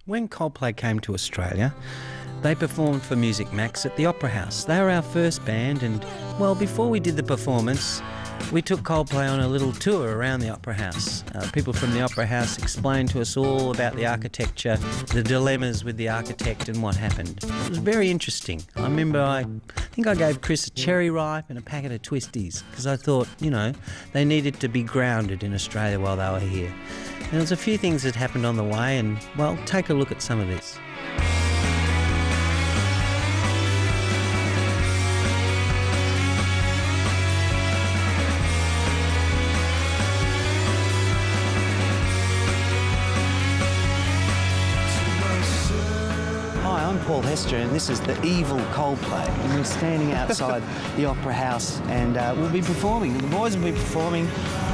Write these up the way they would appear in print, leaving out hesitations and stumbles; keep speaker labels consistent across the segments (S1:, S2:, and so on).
S1: When Coldplay came to Australia, they performed for MusicMAX at the Opera House. They were our first band and, well, before we did the performance, we took Coldplay on a little tour around the Opera House. People from the Opera House explained to us all about the architecture, the dilemmas with the architect and what happened. It was very interesting. I remember I think I gave Chris a cherry ripe and a packet of twisties because I thought, you know, they needed to be grounded in Australia while they were here. And there was a few things that happened on the way and, well, take a look at some of this. I'm Paul Hester and this is the evil Coldplay. And we're standing outside the Opera House and we'll be performing. The boys will be performing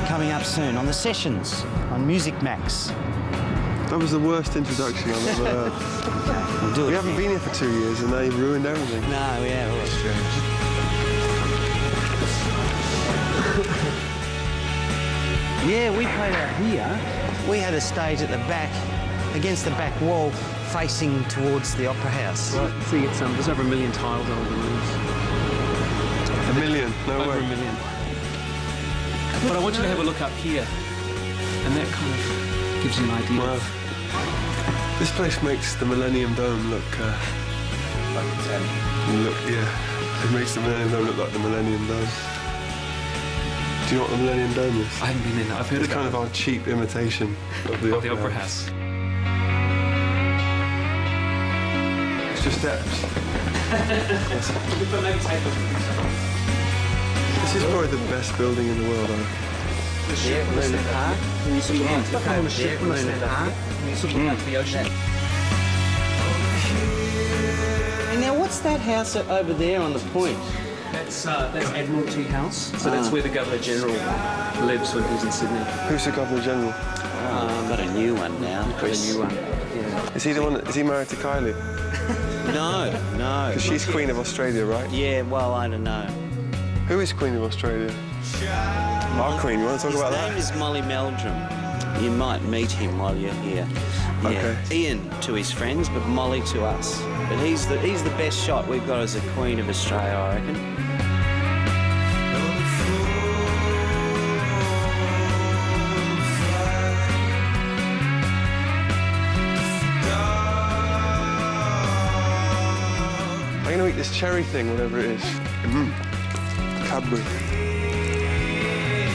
S1: coming up soon on the sessions on MusicMAX.
S2: That was the worst introduction I've ever heard.
S1: We'll do it.
S2: We haven't been here for 2 years and they ruined everything.
S1: No, we have. That's true. Yeah, we played out here. We had a stage at the back, against the back wall, facing towards the Opera House.
S3: Right, so you get some, there's over 1 million tiles on the rooms.
S2: 1 million? No way.
S3: Over 1 million. But I want you to have a look up here, and that kind of gives you an idea.
S2: Wow. This place makes the Millennium Dome look... like it's yeah. It makes the Millennium Dome look like the Millennium Dome. Do you know what the Millennium Dome is?
S3: I haven't been in there. I've heard
S2: it's kind of our cheap imitation of the Opera House. Extra steps. This is probably the best building in the world, I reckon.
S1: And now, what's that house over there on the point?
S3: That's Admiralty House. So that's where the Governor General lives when he's in Sydney.
S2: Who's the Governor General?
S1: I've got a new one now, Chris.
S3: A new one. Yeah.
S2: Is he the one? Is he married to Kylie?
S1: No.
S2: Because she's Queen of Australia, right?
S1: Yeah, well, I don't know.
S2: Who is Queen of Australia? Our Queen. You want to talk about that?
S1: His name is Molly Meldrum. You might meet him while you're here. Yeah.
S2: Okay.
S1: Ian to his friends, but Molly to us. But he's the best shot we've got as a Queen of Australia, I reckon.
S2: I'm going to eat this cherry thing, whatever it is. Cadbury.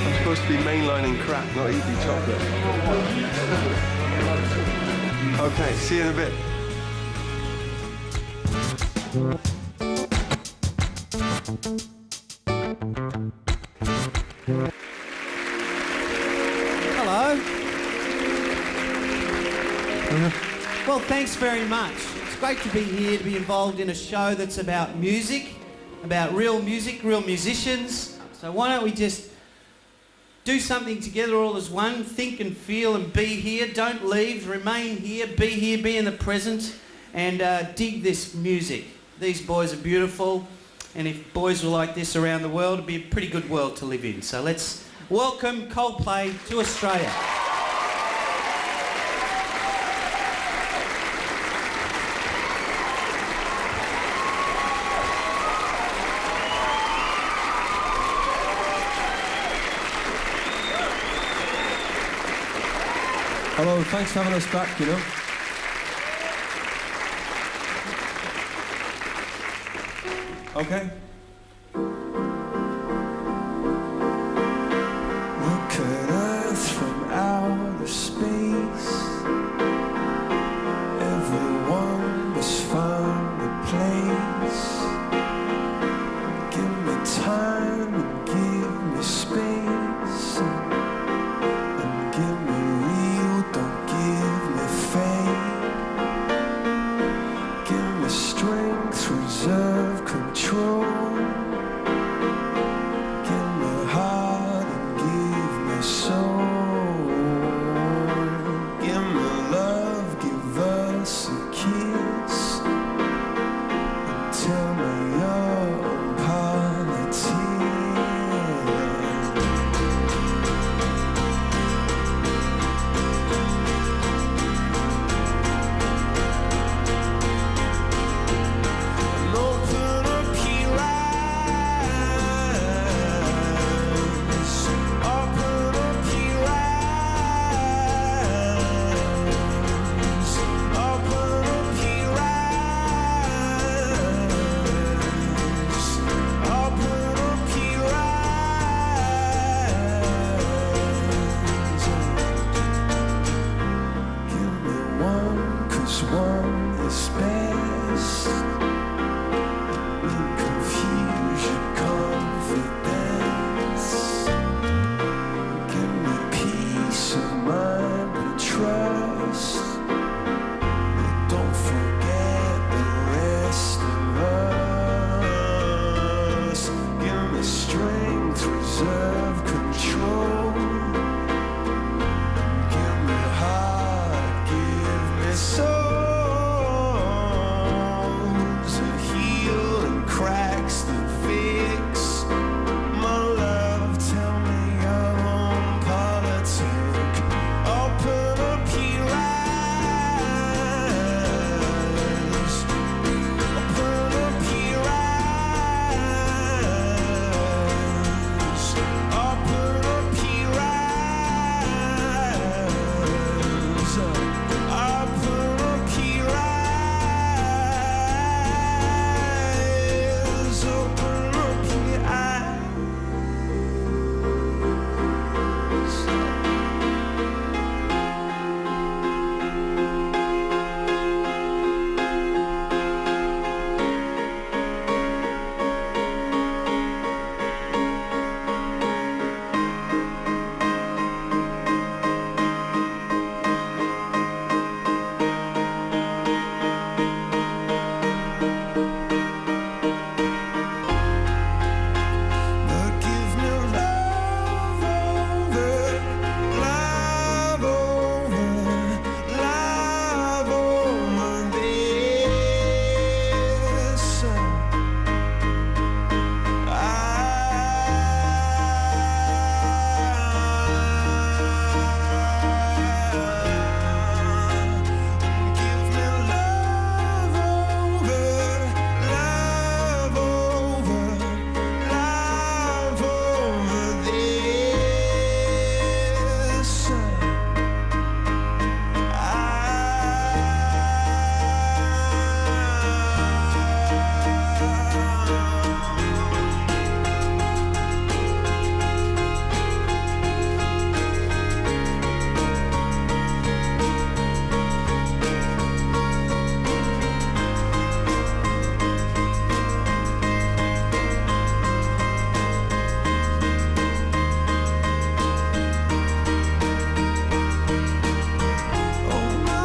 S2: I'm supposed to be mainlining crack, not eating chocolate. Okay, see you in a bit.
S4: Hello. Well, thanks very much. It's great to be here, to be involved in a show that's about music, real musicians. So why don't we just do something together all as one, think and feel and be here, don't leave, remain here, be in the present and dig this music. These boys are beautiful and if boys were like this around the world, it'd be a pretty good world to live in. So let's welcome Coldplay to Australia.
S5: Hello, thanks for having us back, you know. Okay.
S6: Look at Earth from outer space. Everyone has found a place. Give me time and give me space. And give me real, don't give me fake. Give me strength, reserve, control. as one is best. In confusion, confidence. Give me peace of mind and trust. But don't forget the rest of us. Give me strength, reserve, control. Give me heart, give me souls that heal and cracks that fix. My love, tell me your own politic. Open up your eyes. Open up your eyes. Open up your eyes. Open up your eyes. Open up your eyes. But give me love over, love over, love over this. Give me love over, love over, love over this. Oh my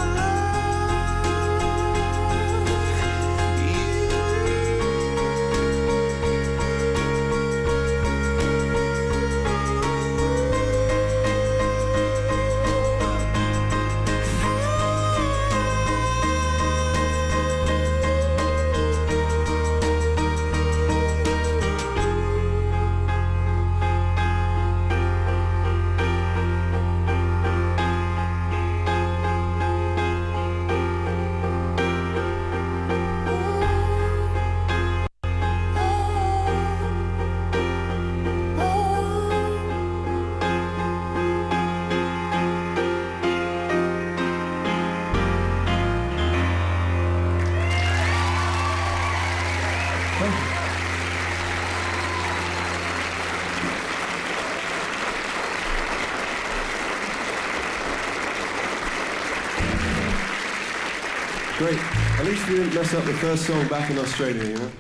S2: Great. At least we didn't mess up the first song back in Australia, you know?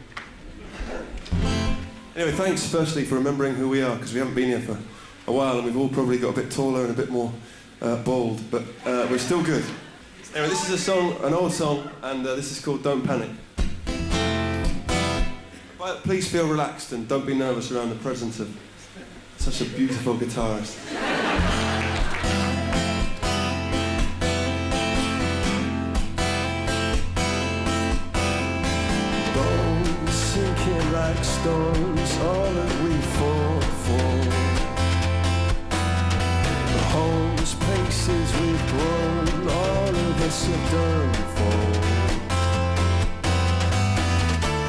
S2: Anyway, thanks firstly for remembering who we are, because we haven't been here for a while and we've all probably got a bit taller and a bit more bold, but we're still good. Anyway, this is a song, an old song, and this is called Don't Panic. But please feel relaxed and don't be nervous around the presence of such a beautiful guitarist.
S6: Bones sinking like stones, all that we fought for. The homes, places we've grown, all of us are done for.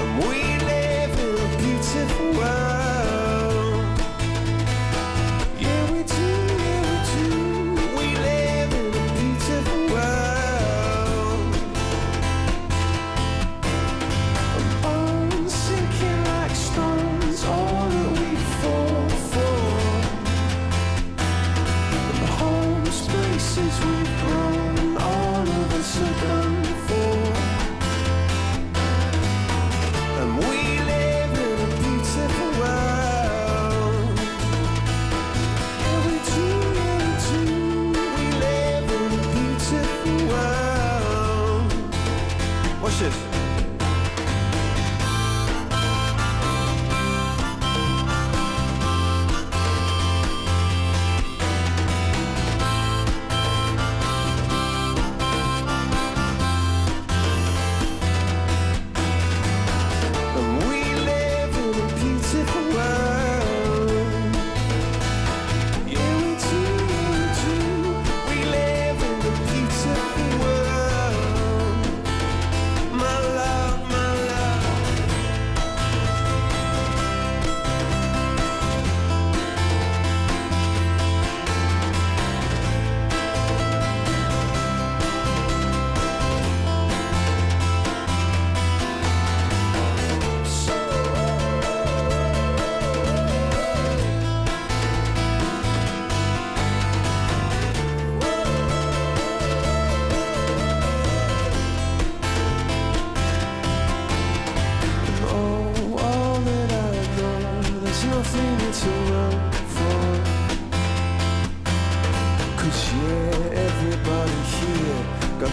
S6: And we live in a beautiful world. Yeah, we do, yeah, we do. We live in a beautiful world. Bones sinking like stones, all that we fall for. The homes, places we've grown, all of us are done
S2: Watch this.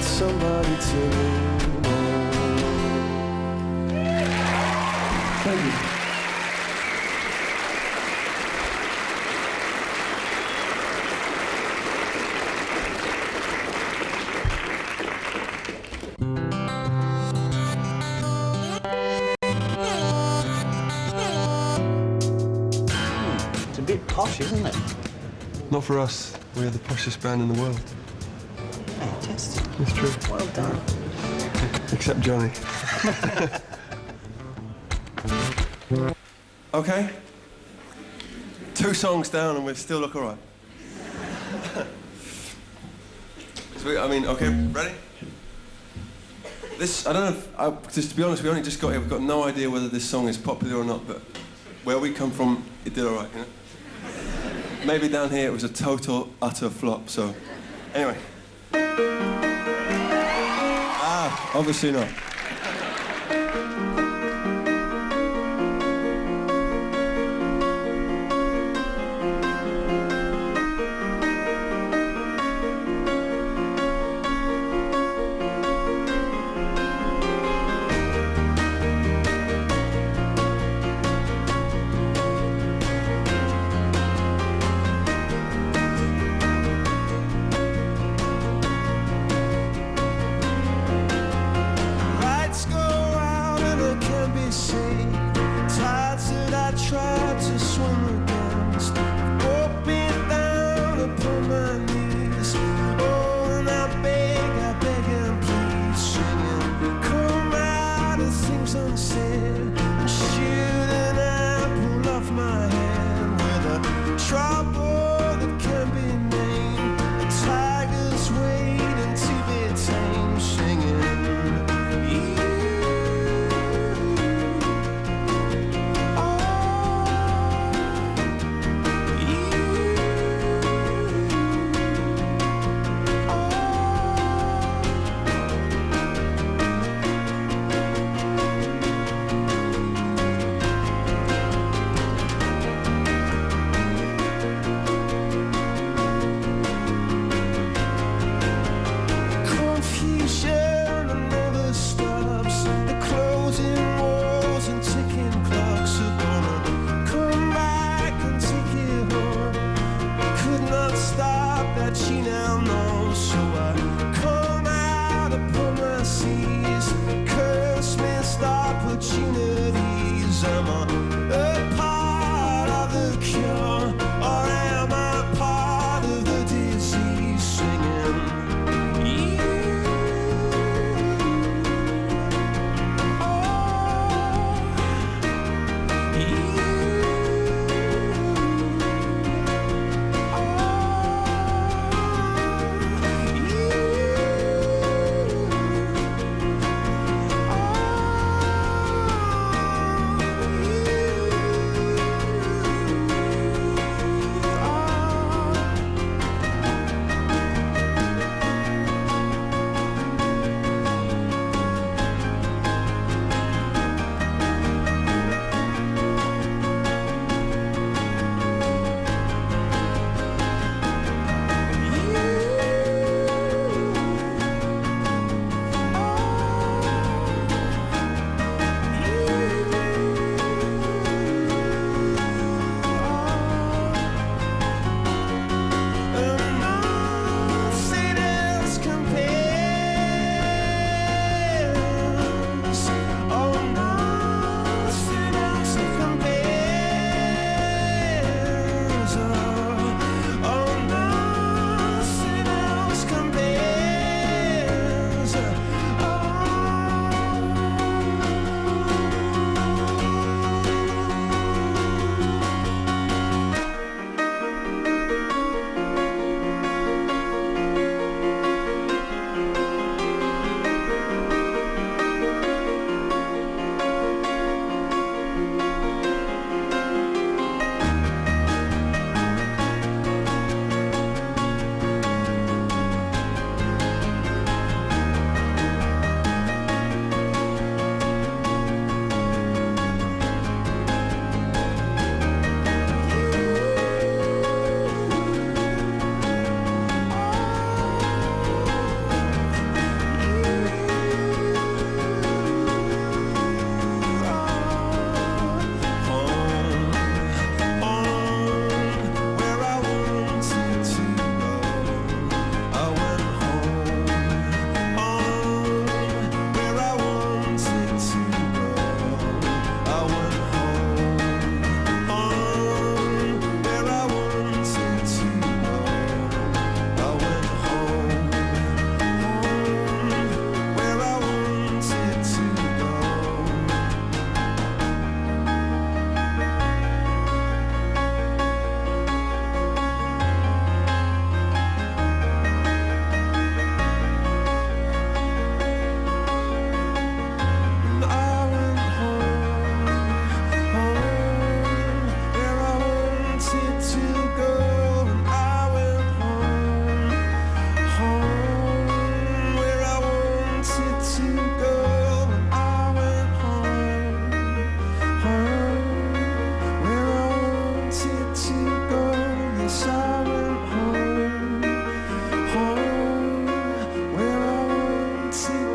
S2: Somebody to lean on.
S5: Thank you.
S7: It's a bit posh, isn't it?
S2: Not for us. We are the poshest band in the world.
S7: Fantastic.
S2: It's true.
S7: Well done.
S2: Except Johnny. Okay. 2 songs down and we still look all right. Okay, ready? This, I don't know if, just to be honest, we only just got here. We've got no idea whether this song is popular or not, but where we come from, it did all right, you know? Maybe down here it was a total, utter flop, so... Anyway. Obviously not.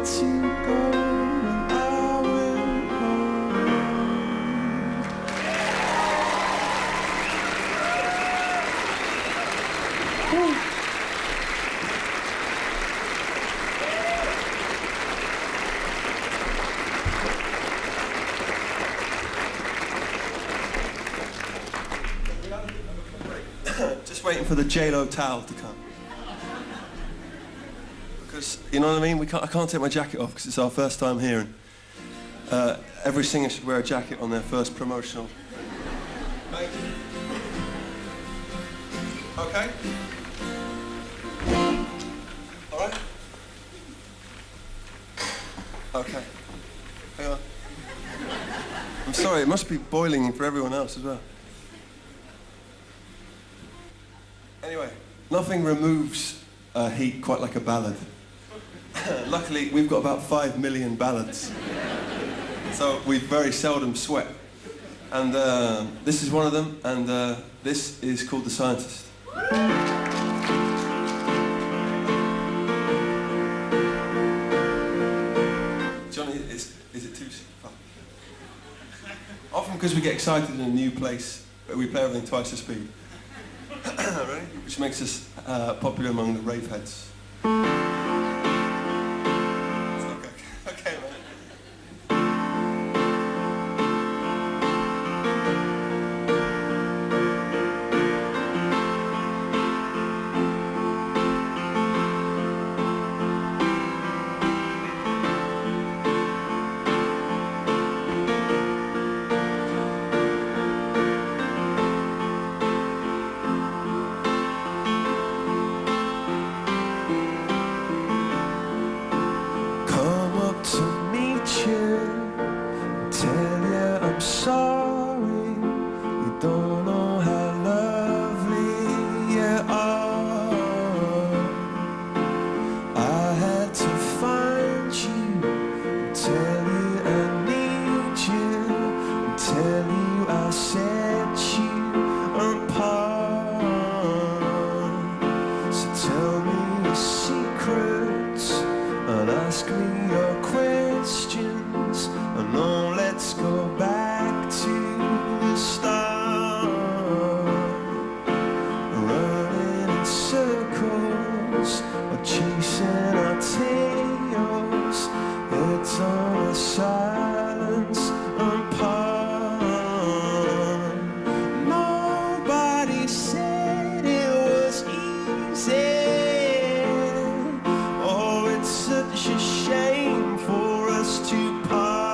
S6: to go, and I will home. Just waiting for the J-Lo towel to come. Because, you know what I mean? I can't take my jacket off because it's our first time here. And, every singer should wear a jacket on their first promotional. Thank you. Okay? All right? Okay. Hang on. I'm sorry, it must be boiling for everyone else as well. Anyway, nothing removes heat quite like a ballad. Luckily, we've got about 5 million ballads. So we very seldom sweat. And this is one of them, and this is called The Scientist. Johnny, is it too far? Often because we get excited in a new place, we play everything twice the speed. Ready? Which makes us popular among the rave heads. Okay, man. Such a shame for us to part.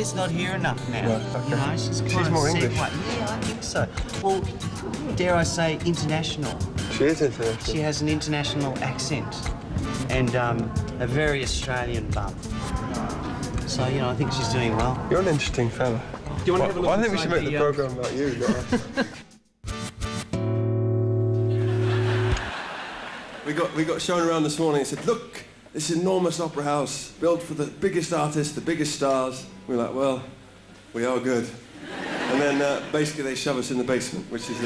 S7: just not here enough now.
S2: Right, okay.
S7: You know, she's
S2: She's
S7: kind of
S2: more
S7: set
S2: English.
S7: way. Yeah, I think so. Well, dare I say, international.
S2: She is international.
S7: She has an international accent and a very Australian bum. So, you know, I think she's doing well.
S2: You're an interesting fella.
S3: Do you want to have a look
S2: I think we
S3: inside
S2: should make the programme about you, not us. we got shown around this morning and said, look, this enormous opera house built for the biggest artists, the biggest stars. We're like, well, we are good. And then basically they shove us in the basement, which is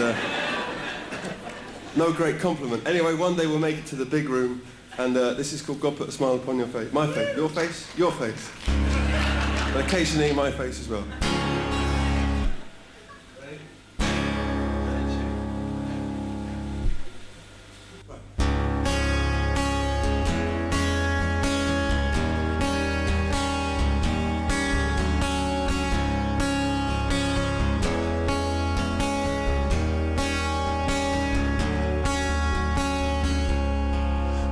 S2: no great compliment. Anyway, one day we'll make it to the big room, and this is called God Put a Smile Upon Your Face. My face, your face. And occasionally my face as well.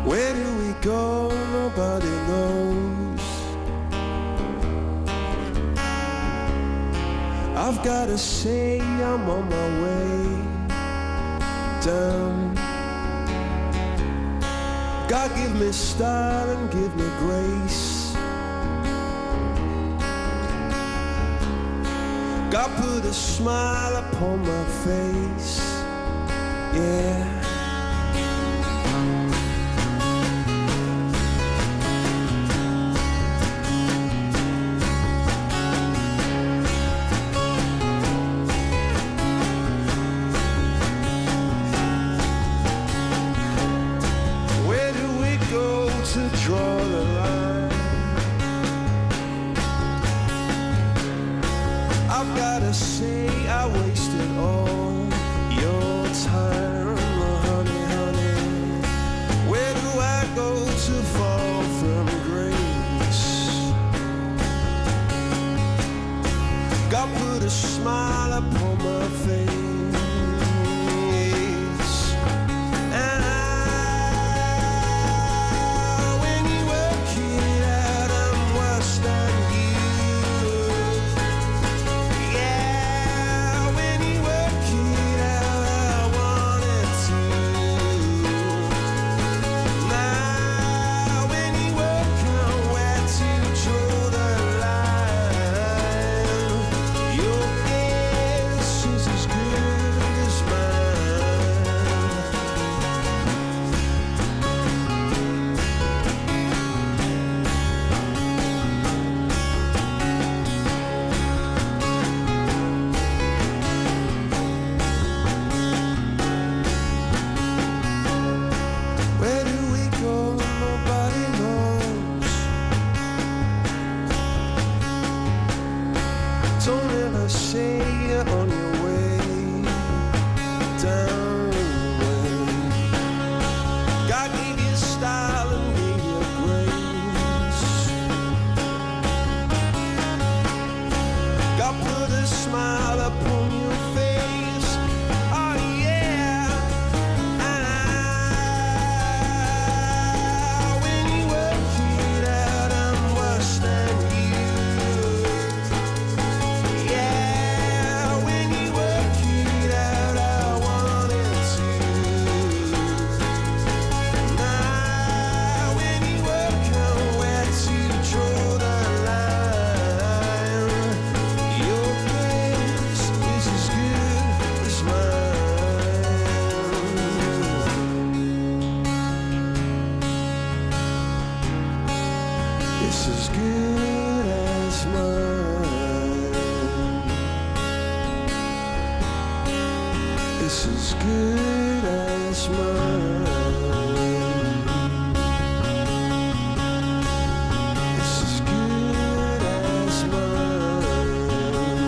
S6: Where do we go? Nobody knows. I've gotta say I'm on my way down. God give me style and give me grace. God put a smile upon my face. Yeah. Draw the line. I've gotta say I wasted all your time, oh, honey, honey. Where do I go to fall from grace? God put a smile upon my face. Don't ever say you're on your way down. God gave you style and gave you grace. God put a smile upon your face. Oh yeah. When you work it out, I'm worse than you. It's as good as mine. It's as good as mine. It's as good as mine.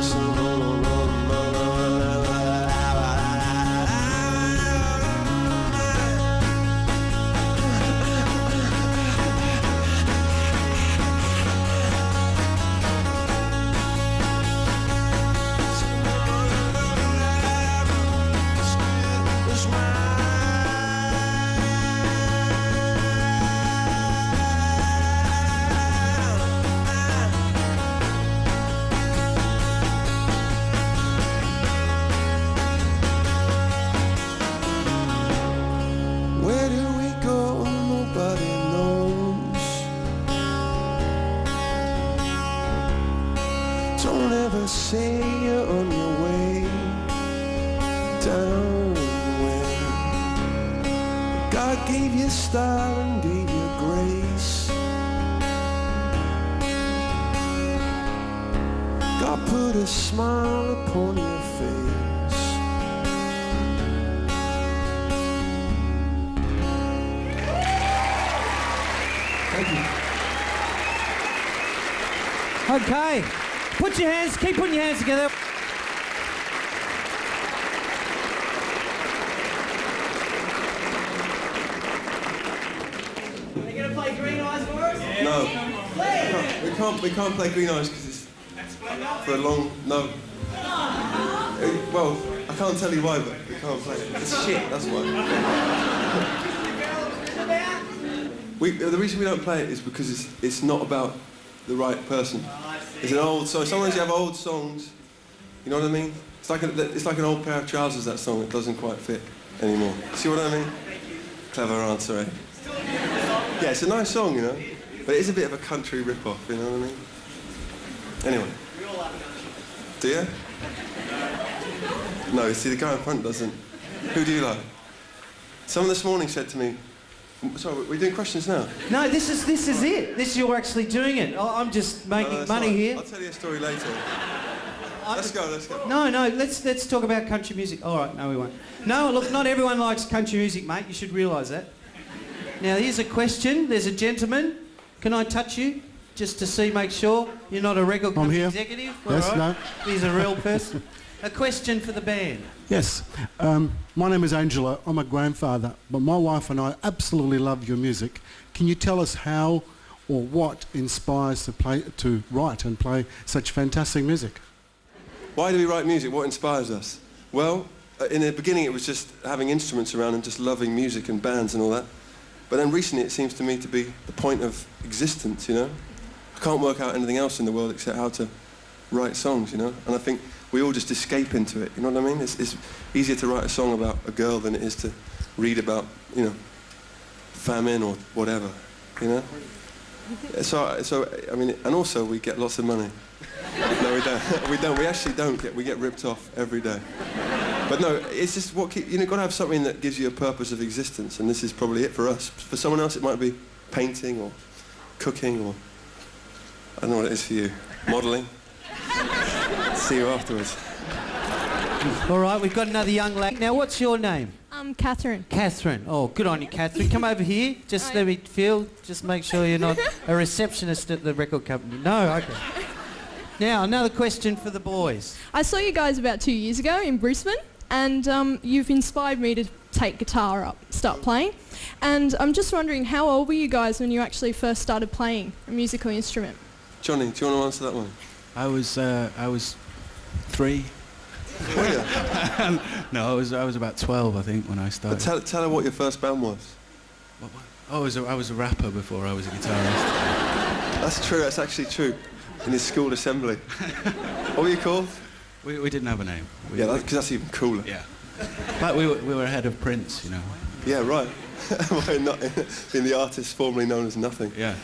S6: So it's mine. Don't ever say you're on your way down the way. God gave you style and gave you grace. God put a smile upon your face.
S2: Thank you.
S4: Okay. Put your hands, keep putting your hands together. Are you going to play Green Eyes for us?
S2: No. We can't play Green Eyes because it's for a long... No. Well, I can't tell you why, but we can't play it. It's shit, that's why. The reason we don't play it is because it's not about the right person. It's an old song. Sometimes you have old songs, you know what I mean? It's like an old pair of trousers, that song. It doesn't quite fit anymore. See what I mean? Clever answer, eh? Yeah, it's a nice song, you know, but it is a bit of a country rip-off, you know what I mean? Anyway. Do you? No, see, the guy in front doesn't. Who do you like? Someone this morning said to me, sorry, we're doing questions now?
S4: No, this is it. You're actually doing it. I'm just making money here.
S2: I'll tell you a story later. Let's go.
S4: No, let's talk about country music. All right, no, we won't. No, look, not everyone likes country music, mate. You should realise that. Now, here's a question. There's a gentleman. Can I touch you? Just to see, make sure you're not a record company executive?
S5: Yes,
S4: all right.
S5: no.
S4: He's a real person. A question for the band.
S5: Yes. My name is Angela. I'm a grandfather, but my wife and I absolutely love your music. Can you tell us how or what inspires to write and play such fantastic music?
S2: Why do we write music? What inspires us? Well, in the beginning it was just having instruments around and just loving music and bands and all that. But then recently it seems to me to be the point of existence, you know? I can't work out anything else in the world except how to write songs, you know? And I think we all just escape into it, you know what I mean? It's easier to write a song about a girl than it is to read about, you know, famine or whatever, you know? So I mean, and also we get lots of money. No, we don't. We actually don't. We get ripped off every day. But no, it's just you've got to have something that gives you a purpose of existence, and this is probably it for us. For someone else, it might be painting or cooking or I don't know what it is for you. Modelling. See you afterwards.
S4: All right, we've got another young lady. Now, what's your name?
S8: Catherine.
S4: Catherine. Oh, good on you, Catherine. Come over here. Just let me feel. Just make sure you're not a receptionist at the record company. No, okay. Now, another question for the boys.
S8: I saw you guys about 2 years ago in Brisbane, and you've inspired me to take guitar up, start playing. And I'm just wondering, how old were you guys when you actually first started playing a musical instrument?
S2: Johnny, do you want to answer that one?
S9: I was 3.
S2: Were you?
S9: No, I was about 12, I think, when I started.
S2: But tell her what your first band was.
S9: What? Oh, I was a rapper before I was a guitarist.
S2: That's true. That's actually true. In his school assembly. What were you called?
S9: We didn't have a name.
S2: Yeah, because that's even cooler.
S9: Yeah. But we were ahead of Prince, you know.
S2: Yeah, right. Being the artist formerly known as nothing.
S9: Yeah.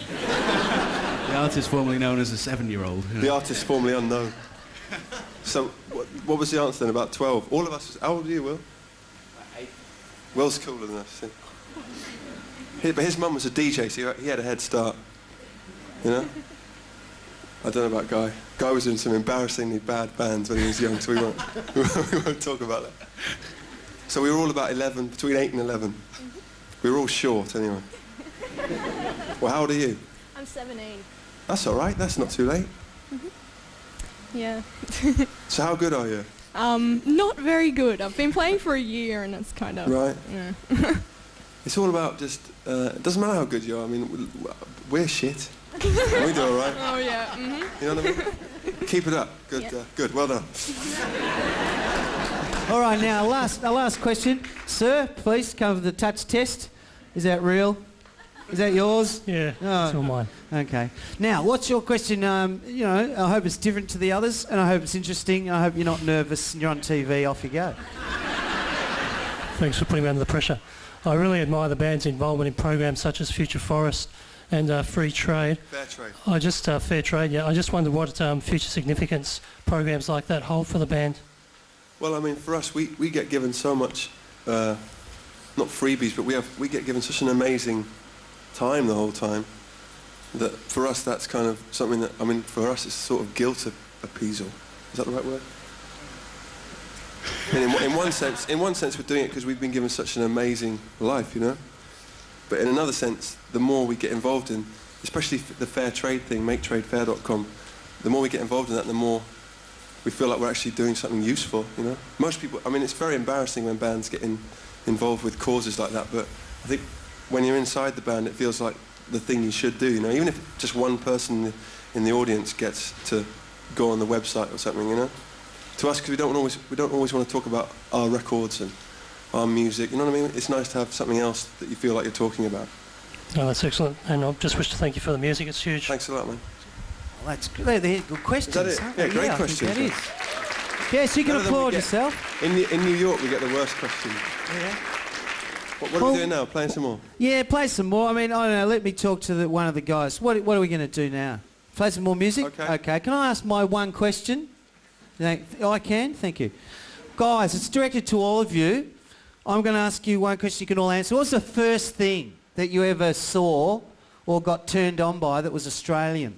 S9: The artist formerly known as a 7-year-old. You know?
S2: The artist formerly unknown. So, what was the answer then? About 12? All of us... How old are you, Will?
S3: About 8.
S2: Will's cooler than us, see? But his mum was a DJ, so he had a head start. You know? I don't know about Guy. Guy was in some embarrassingly bad bands when he was young, so we won't talk about that. So we were all about 11, between 8 and 11. We were all short, anyway. Well, how old are you?
S8: I'm 17.
S2: That's all right. That's not too late.
S8: Yeah.
S2: So how good are you?
S8: Not very good. I've been playing for a year, and it's kind of...
S2: Right.
S8: Yeah.
S2: It's all about just... it doesn't matter how good you are. I mean, we're shit. We do all right.
S8: Oh, yeah. Mm-hmm.
S2: You know what I mean? Keep it up. Good,
S8: Yeah.
S2: Good. Well done.
S4: All right, now, our last question. Sir, please come for the touch test. Is that real? Is that yours?
S10: Yeah,
S4: Oh.
S10: it's all mine.
S4: Okay. Now, what's your question? You know, I hope it's different to the others, and I hope it's interesting. I hope you're not nervous and you're on TV. Off you go.
S10: Thanks for putting me under the pressure. I really admire the band's involvement in programs such as Future Forest and free trade.
S2: Fair trade.
S10: I just fair trade. Yeah, I just wondered what future significance programs like that hold for the band.
S2: Well, I mean, for us, we get given so much, not freebies, but we get given such an amazing time the whole time that for us that's kind of something that, I mean, for us it's sort of guilt appeasal. Is that the right word? And in one sense we're doing it because we've been given such an amazing life, you know. But in another sense, the more we get involved in, especially the fair trade thing, maketradefair.com, the more we get involved in that, the more we feel like we're actually doing something useful, you know. Most people, I mean, it's very embarrassing when bands get involved with causes like that, but I think when you're inside the band, it feels like the thing you should do, you know, even if just one person in the audience gets to go on the website or something, you know. To us, because we don't always want to talk about our records and our music, you know what I mean? It's nice to have something else that you feel like you're talking about.
S10: Oh, that's excellent. And I just wish to thank you for the music. It's huge.
S2: Thanks a lot, man.
S4: Well, that's good. They're good questions.
S2: Is that it? Yeah, great questions.
S4: That is. Yes, you can
S2: None of them
S4: applaud
S2: we get-
S4: yourself.
S2: In New York, we get the worst questions.
S4: Yeah.
S2: What are we doing now? Playing some more?
S4: Yeah, play some more. I mean, I don't know. Let me talk to one of the guys. What are we going to do now? Play some more music?
S2: Okay.
S4: Can I ask my one question? I can? Thank you. Guys, it's directed to all of you. I'm going to ask you one question you can all answer. What's the first thing that you ever saw or got turned on by that was Australian?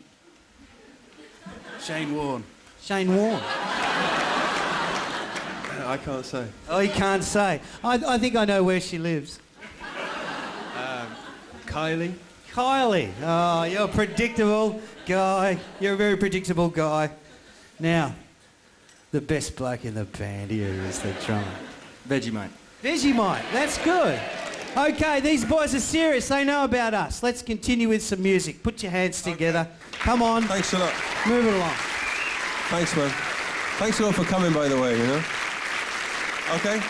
S9: Shane Warne.
S4: Shane Warne.
S2: I can't say.
S4: Oh, you can't say. I think I know where she lives.
S9: Kylie.
S4: Kylie. Oh, you're a predictable guy. You're a very predictable guy. Now, the best bloke in the band here is the drummer.
S9: Vegemite.
S4: Vegemite. That's good. Okay, these boys are serious. They know about us. Let's continue with some music. Put your hands together. Come on.
S2: Thanks a lot.
S4: Move it along.
S2: Thanks, man. Thanks a lot for coming, by the way, you know. Okay?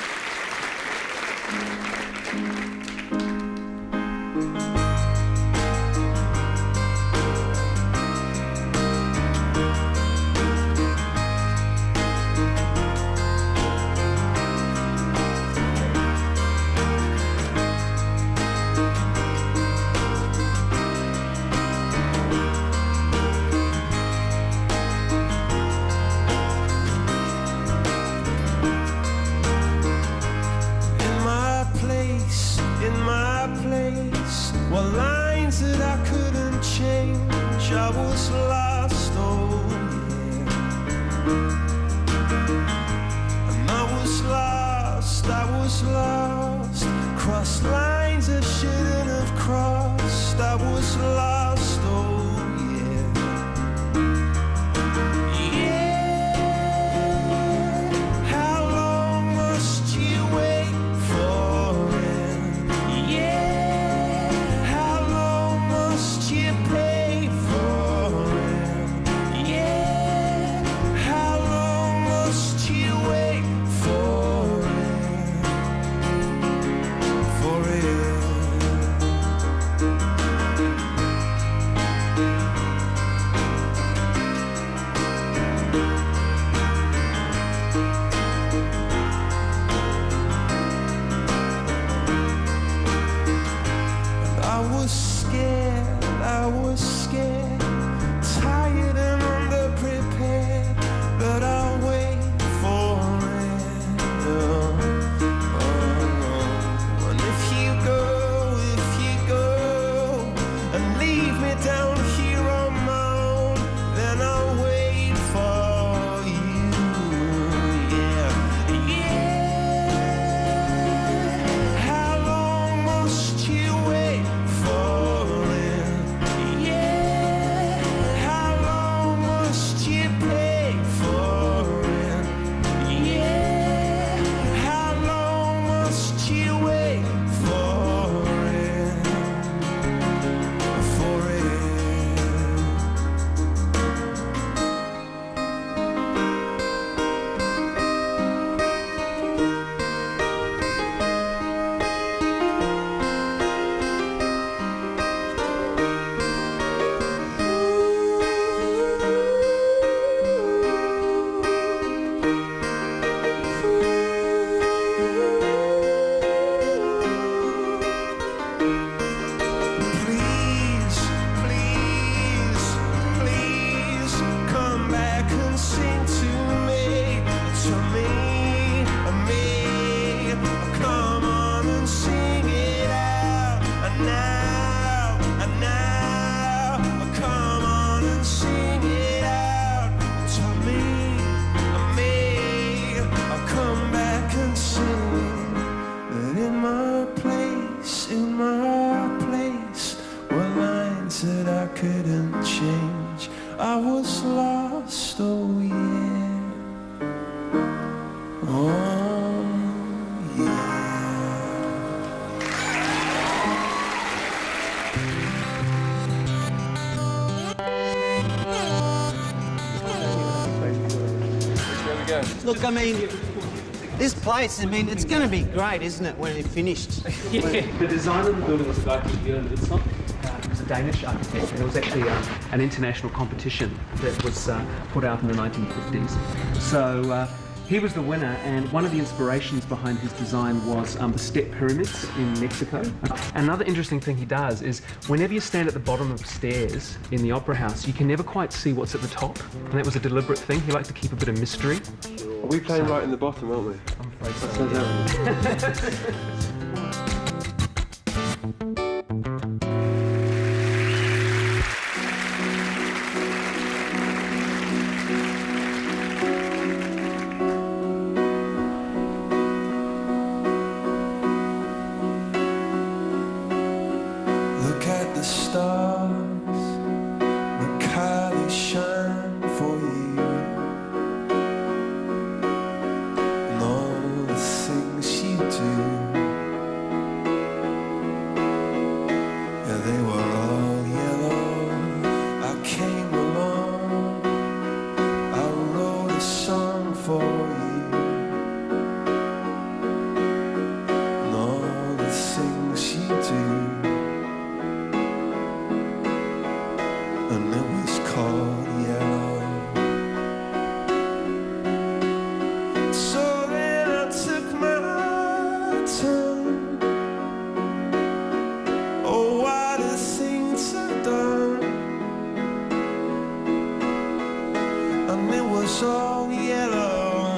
S2: go.
S4: Look, I mean, this place, I mean, it's going to be great, isn't it, when it's finished?
S3: Yeah. The designer of the building was a guy called Bjørn Utzon. He was a Danish architect, and it was actually an international competition that was put out in the 1950s. So he was the winner, and one of the inspirations behind his design was the step pyramids in Mexico. Another interesting thing he does is whenever you stand at the bottom of stairs in the opera house, you can never quite see what's at the top, and that was a deliberate thing. He liked to keep a bit of mystery.
S2: Are we playing right in the bottom, aren't we?
S3: I'm afraid so.
S2: That sounds
S6: Look at the stars, look how they shine for you, and all the things you do. Yeah, they were all yellow. I came along, I wrote a song for you, and all the things you do. And it was called yellow. So then I took my time. Oh, what a thing to done. And it was all yellow.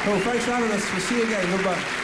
S11: Cool, thanks for having us. We'll see you again. Goodbye.